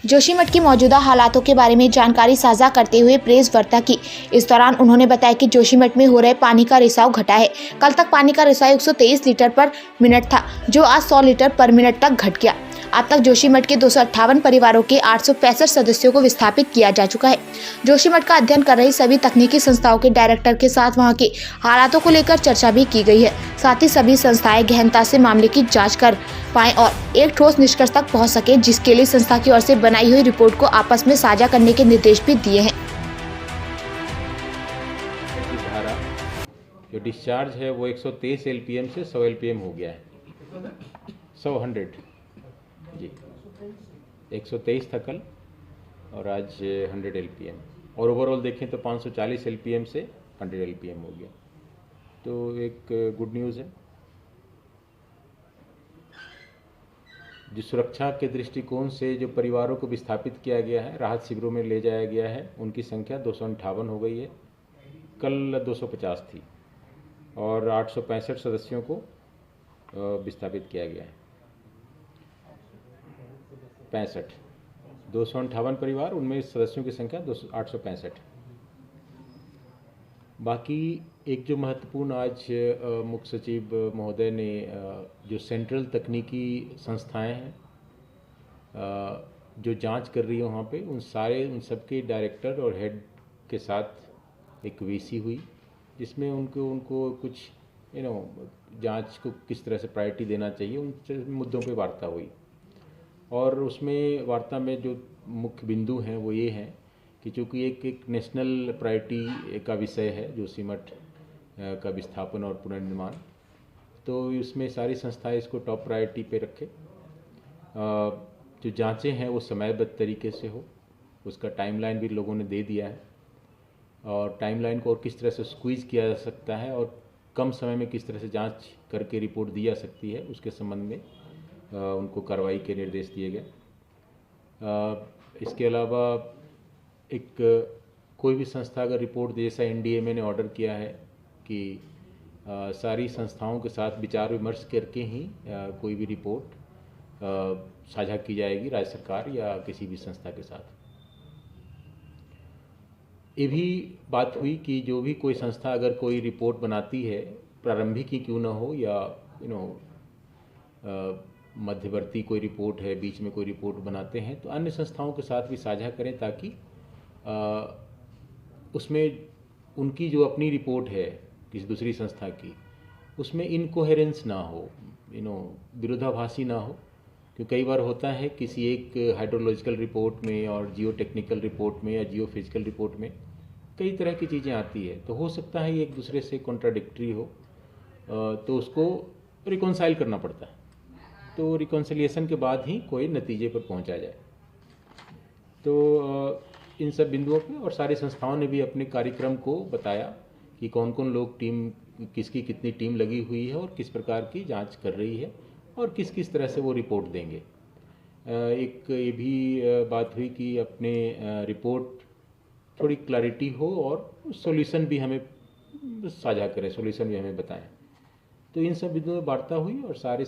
जोशीमठ की मौजूदा हालातों के बारे में जानकारी साझा करते हुए प्रेस वार्ता की। इस दौरान उन्होंने बताया कि जोशीमठ में हो रहे पानी का रिसाव घटा है। कल तक पानी का रिसाव 123 लीटर पर मिनट था, जो आज 100 लीटर पर मिनट तक घट गया। अब तक जोशीमठ के 258 परिवारों के 865 सदस्यों को विस्थापित किया जा चुका है। जोशीमठ का अध्ययन कर रही सभी तकनीकी संस्थाओं के डायरेक्टर के साथ वहां के हालातों को लेकर चर्चा भी की गई है। साथ ही सभी संस्थाएं गहनता से मामले की जांच कर पाएं और एक ठोस निष्कर्ष तक पहुंच सके, जिसके लिए संस्था की ओर से बनाई हुई रिपोर्ट को आपस में साझा करने के निर्देश भी दिए हैं। धारा जो डिस्चार्ज है वो 123 एलपीएम से 100 एलपीएम हो गया है। 100 जी 123 था कल और आज 100 एलपीएम, और ओवरऑल देखें तो 540 एलपीएम से 100 एलपीएम हो गया। तो एक गुड न्यूज़ है। जो सुरक्षा के दृष्टिकोण से जो परिवारों को विस्थापित किया गया है, राहत शिविरों में ले जाया गया है, उनकी संख्या 258 हो गई है। कल 250 थी और 865 सदस्यों को विस्थापित किया गया है। 258 परिवार, उनमें सदस्यों की संख्या 865। बाकी एक जो महत्वपूर्ण आज मुख्य सचिव महोदय ने जो सेंट्रल तकनीकी संस्थाएं हैं जो जांच कर रही है वहाँ पे, उन सबके डायरेक्टर और हेड के साथ एक वीसी हुई, जिसमें उनको कुछ जांच को किस तरह से प्रायोरिटी देना चाहिए, उन मुद्दों पे वार्ता हुई। और उसमें वार्ता में जो मुख्य बिंदु हैं वो ये हैं कि चूँकि एक नेशनल प्रायोरिटी का विषय है जोशीमठ का विस्थापन और पुनर्निर्माण, तो इसमें सारी संस्थाएं इसको टॉप प्रायोरिटी पे रखें। जो जांचें हैं वो समयबद्ध तरीके से हो, उसका टाइमलाइन भी लोगों ने दे दिया है, और टाइमलाइन को और किस तरह से स्क्वीज़ किया जा सकता है और कम समय में किस तरह से जांच करके रिपोर्ट दी जा सकती है, उसके संबंध में उनको कार्रवाई के निर्देश दिए गए। इसके अलावा कोई भी संस्था अगर रिपोर्ट दे, जैसा एनडीएमए ने ऑर्डर किया है कि सारी संस्थाओं के साथ विचार विमर्श करके ही कोई भी रिपोर्ट साझा की जाएगी राज्य सरकार या किसी भी संस्था के साथ। ये भी बात हुई कि जो भी कोई संस्था अगर कोई रिपोर्ट बनाती है, प्रारंभिक ही क्यों ना हो या मध्यवर्ती कोई रिपोर्ट है, बीच में कोई रिपोर्ट बनाते हैं, तो अन्य संस्थाओं के साथ भी साझा करें, ताकि उसमें उनकी जो अपनी रिपोर्ट है किसी दूसरी संस्था की, उसमें इनकोहेरेंस ना हो, विरोधाभासी ना हो। क्योंकि कई बार होता है किसी एक हाइड्रोलॉजिकल रिपोर्ट में और जियो टेक्निकल रिपोर्ट में या जियो फिजिकल रिपोर्ट में कई तरह की चीज़ें आती है, तो हो सकता है ये एक दूसरे से कॉन्ट्राडिक्टरी हो, तो उसको रिकॉन्साइल करना पड़ता है। तो रिकॉन्सिलिएशन के बाद ही कोई नतीजे पर पहुंचा जाए। तो इन सब बिंदुओं पे और सारी संस्थाओं ने भी अपने कार्यक्रम को बताया कि कौन कौन लोग टीम, किसकी कितनी टीम लगी हुई है और किस प्रकार की जांच कर रही है और किस किस तरह से वो रिपोर्ट देंगे। एक ये भी बात हुई कि अपने रिपोर्ट थोड़ी क्लैरिटी हो और सॉल्यूशन भी हमें साझा करें, सॉल्यूशन भी हमें बताएं। तो इन सब बिंदुओं में वार्ता हुई और सारे